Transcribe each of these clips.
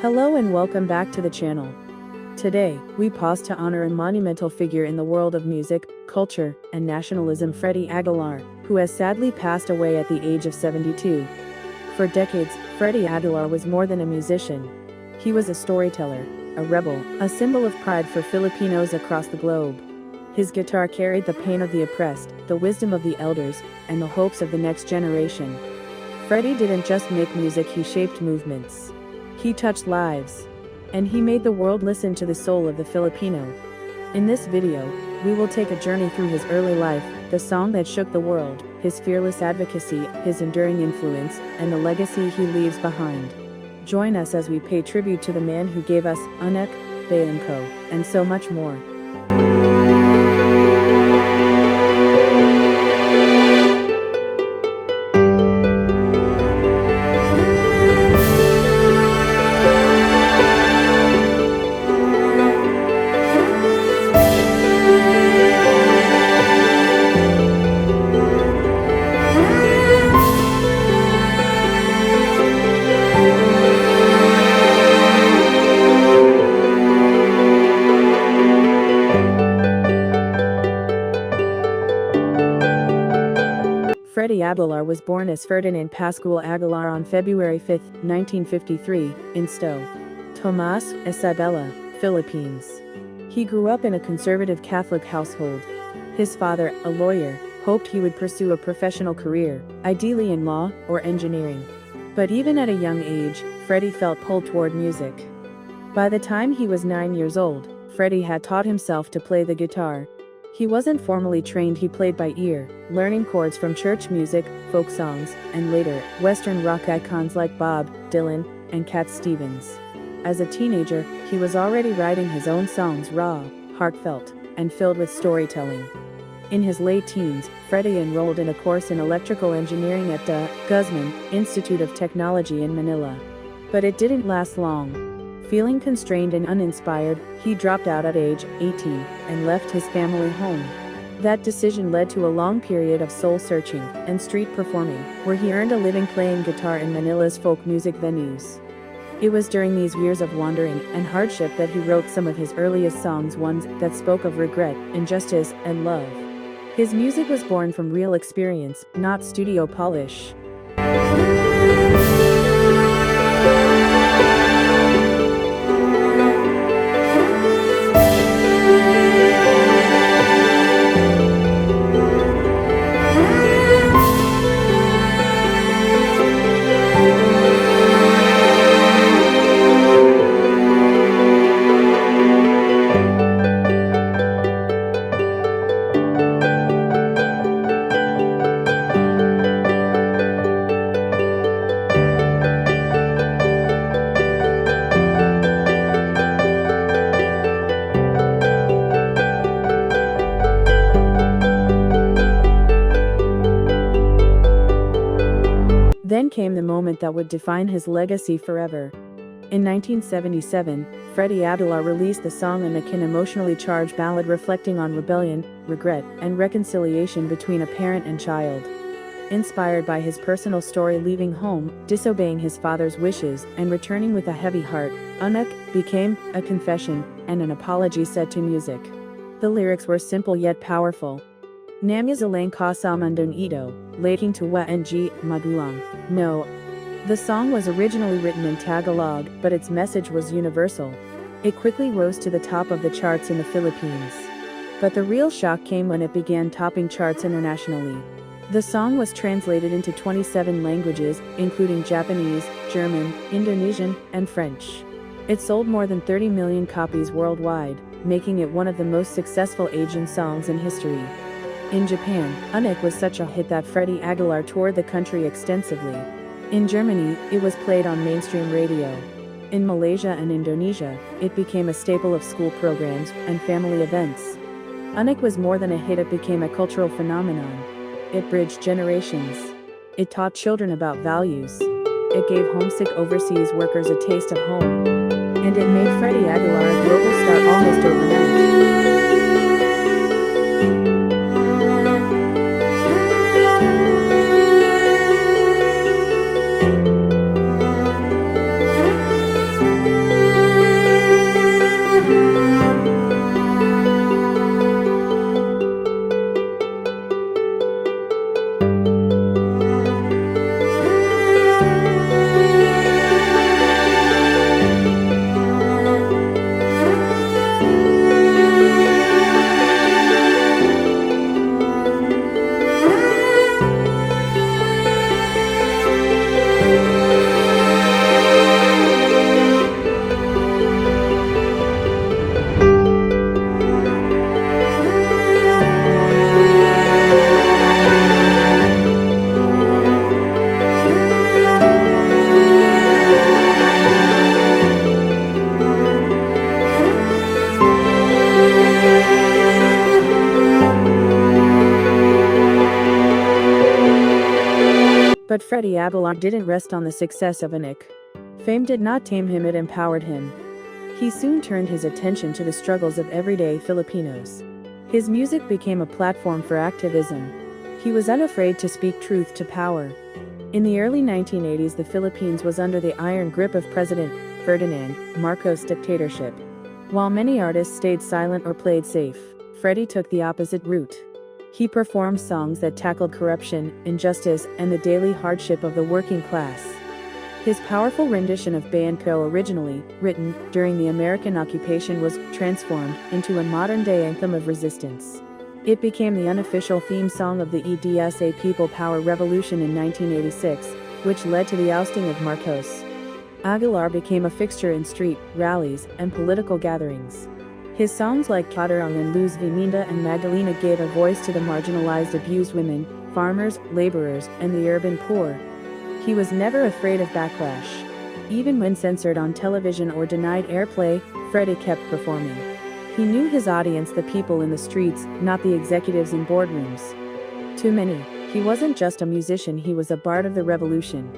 Hello and welcome back to the channel. Today, we pause to honor a monumental figure in the world of music, culture, and nationalism, Freddie Aguilar, who has sadly passed away at the age of 72. For decades, Freddie Aguilar was more than a musician. He was a storyteller, a rebel, a symbol of pride for Filipinos across the globe. His guitar carried the pain of the oppressed, the wisdom of the elders, and the hopes of the next generation. Freddie didn't just make music, he shaped movements. He touched lives. And he made the world listen to the soul of the Filipino. In this video, we will take a journey through his early life, the song that shook the world, his fearless advocacy, his enduring influence, and the legacy he leaves behind. Join us as we pay tribute to the man who gave us Anak, Bayan, and so much more. Freddie Aguilar was born as Ferdinand Pascual Aguilar on February 5, 1953, in Sto. Tomas, Isabela, Philippines. He grew up in a conservative Catholic household. His father, a lawyer, hoped he would pursue a professional career, ideally in law or engineering. But even at a young age, Freddie felt pulled toward music. By the time he was 9 years old, Freddie had taught himself to play the guitar. He wasn't formally trained, he played by ear, learning chords from church music, folk songs, and later, Western rock icons like Bob Dylan and Cat Stevens. As a teenager, he was already writing his own songs, raw, heartfelt, and filled with storytelling. In his late teens, Freddie enrolled in a course in electrical engineering at the Guzman Institute of Technology in Manila. But it didn't last long. Feeling constrained and uninspired, he dropped out at age 18 and left his family home. That decision led to a long period of soul-searching and street performing, where he earned a living playing guitar in Manila's folk music venues. It was during these years of wandering and hardship that he wrote some of his earliest songs, ones that spoke of regret, injustice, and love. His music was born from real experience, not studio polish. Then came the moment that would define his legacy forever. In 1977, Freddie Aguilar released the song Anak, an emotionally charged ballad reflecting on rebellion, regret, and reconciliation between a parent and child. Inspired by his personal story leaving home, disobeying his father's wishes, and returning with a heavy heart, Anak became a confession and an apology set to music. The lyrics were simple yet powerful. Namyazalang ka sa mundong ito, laking tuwa ng magulang. No. The song was originally written in Tagalog, but its message was universal. It quickly rose to the top of the charts in the Philippines. But the real shock came when it began topping charts internationally. The song was translated into 27 languages, including Japanese, German, Indonesian, and French. It sold more than 30 million copies worldwide, making it one of the most successful Asian songs in history. In Japan, Anak was such a hit that Freddie Aguilar toured the country extensively. In Germany, it was played on mainstream radio. In Malaysia and Indonesia, it became a staple of school programs and family events. Anak was more than a hit, it became a cultural phenomenon. It bridged generations. It taught children about values. It gave homesick overseas workers a taste of home. And it made Freddie Aguilar a global star almost overnight. But Freddie Aguilar didn't rest on the success of Anak. Fame did not tame him, it empowered him. He soon turned his attention to the struggles of everyday Filipinos. His music became a platform for activism. He was unafraid to speak truth to power. In the early 1980s, the Philippines was under the iron grip of President Ferdinand Marcos' dictatorship. While many artists stayed silent or played safe, Freddie took the opposite route. He performed songs that tackled corruption, injustice, and the daily hardship of the working class. His powerful rendition of Bayan, originally written during the American occupation, was transformed into a modern-day anthem of resistance. It became the unofficial theme song of the EDSA People Power Revolution in 1986, which led to the ousting of Marcos. Aguilar became a fixture in street rallies and political gatherings. His songs like Catarang and Luz Viminda and Magdalena gave a voice to the marginalized, abused women, farmers, laborers, and the urban poor. He was never afraid of backlash. Even when censored on television or denied airplay, Freddie kept performing. He knew his audience, the people in the streets, not the executives in boardrooms. To many, he wasn't just a musician, he was a bard of the revolution.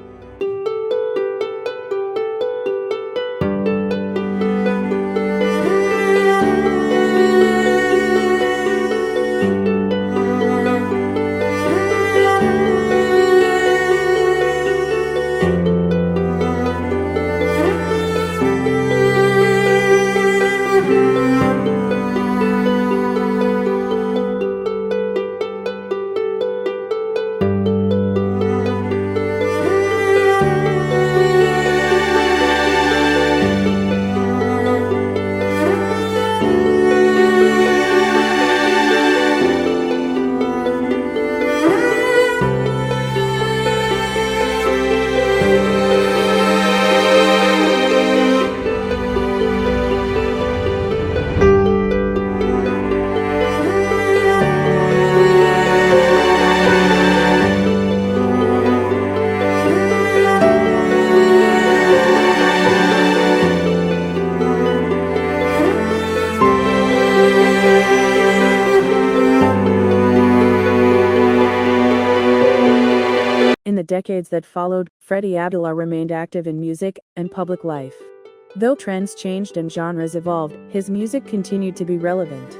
In the decades that followed, Freddie Aguilar remained active in music and public life. Though trends changed and genres evolved, his music continued to be relevant.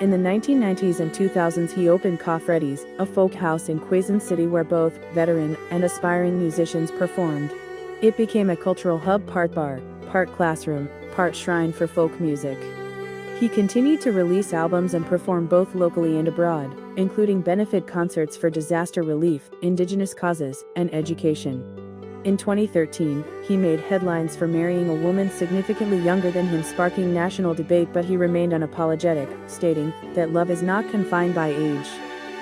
In the 1990s and 2000s, he opened Ca Freddy's, a folk house in Quezon City where both veteran and aspiring musicians performed. It became a cultural hub, part bar, part classroom, part shrine for folk music. He continued to release albums and perform both locally and abroad, including benefit concerts for disaster relief, indigenous causes, and education. In 2013, he made headlines for marrying a woman significantly younger than him, sparking national debate, but he remained unapologetic, stating that love is not confined by age.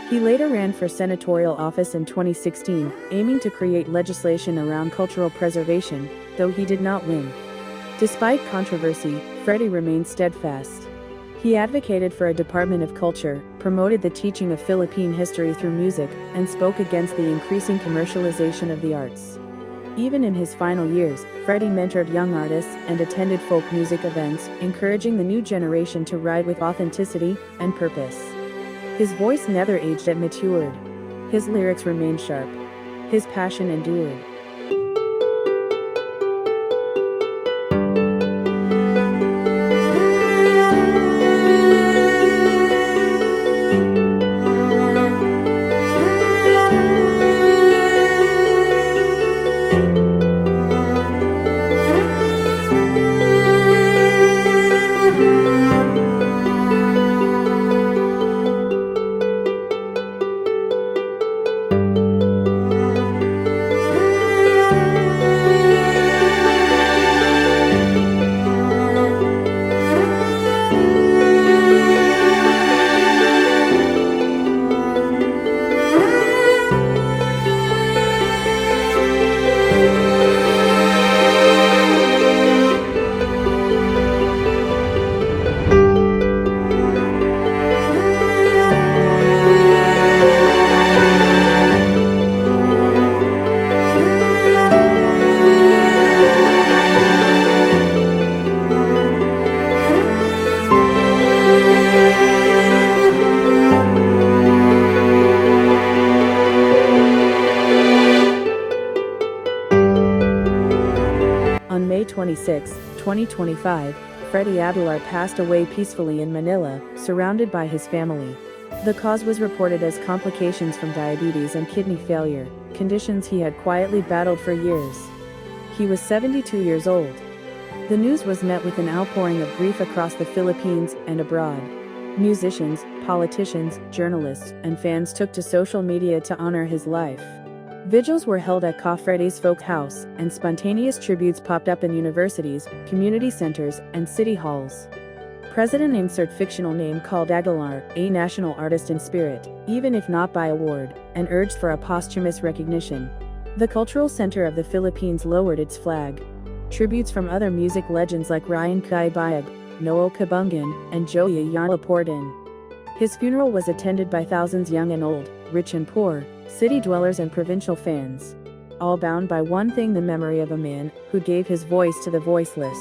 He later ran for senatorial office in 2016, aiming to create legislation around cultural preservation, though he did not win. Despite controversy, Freddie remained steadfast. He advocated for a Department of Culture, promoted the teaching of Philippine history through music, and spoke against the increasing commercialization of the arts. Even in his final years, Freddie mentored young artists and attended folk music events, encouraging the new generation to write with authenticity and purpose. His voice never aged, it matured. His lyrics remained sharp. His passion endured. 26, 2025, Freddie Aguilar passed away peacefully in Manila, surrounded by his family. The cause was reported as complications from diabetes and kidney failure, conditions he had quietly battled for years. He was 72 years old. The news was met with an outpouring of grief across the Philippines and abroad. Musicians, politicians, journalists, and fans took to social media to honor his life. Vigils were held at Freddie's folk house, and spontaneous tributes popped up in universities, community centers, and city halls. President insert fictional name called Aguilar a national artist in spirit, even if not by award, and urged for a posthumous recognition. The cultural center of the Philippines lowered its flag. Tributes from other music legends like Ryan Caibayag, Noel Kabungan, and Joey Ayala poured in. His funeral was attended by thousands young and old, rich and poor, city dwellers and provincial fans. All bound by one thing: the memory of a man who gave his voice to the voiceless.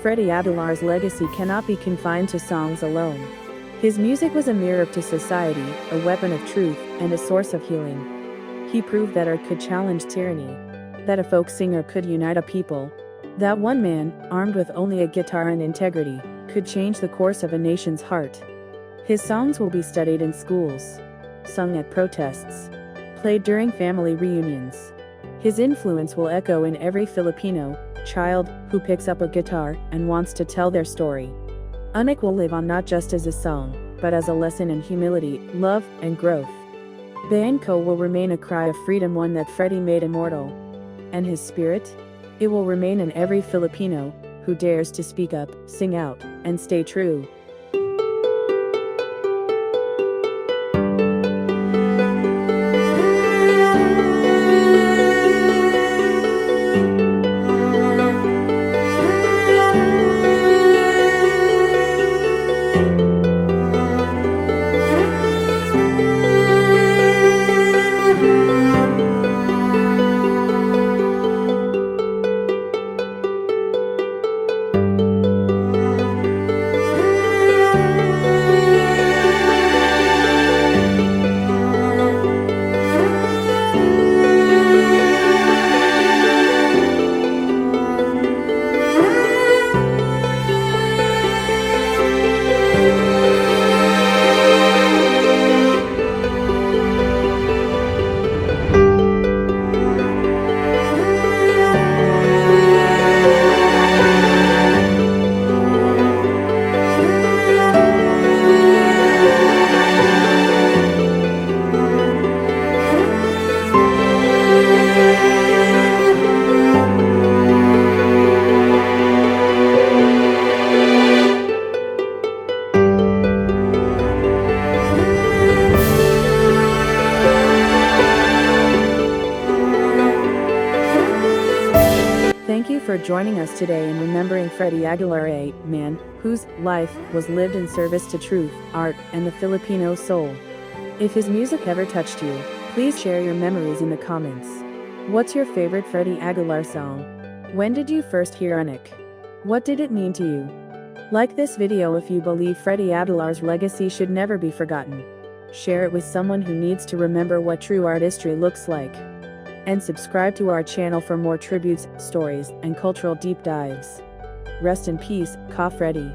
Freddie Aguilar's legacy cannot be confined to songs alone. His music was a mirror to society, a weapon of truth, and a source of healing. He proved that art could challenge tyranny, that a folk singer could unite a people, that one man, armed with only a guitar and integrity, could change the course of a nation's heart. His songs will be studied in schools, sung at protests, played during family reunions. His influence will echo in every Filipino child who picks up a guitar and wants to tell their story. Anak will live on not just as a song, but as a lesson in humility, love, and growth. Bayan will remain a cry of freedom, one that Freddie made immortal. And his spirit? It will remain in every Filipino who dares to speak up, sing out, and stay true. Thank you for joining us today in remembering Freddie Aguilar, a man whose life was lived in service to truth, art, and the Filipino soul. If his music ever touched you, please share your memories in the comments. What's your favorite Freddie Aguilar song? When did you first hear Anak? What did it mean to you? Like this video if you believe Freddie Aguilar's legacy should never be forgotten. Share it with someone who needs to remember what true artistry looks like. And subscribe to our channel for more tributes, stories, and cultural deep dives. Rest in peace, Ka Freddie.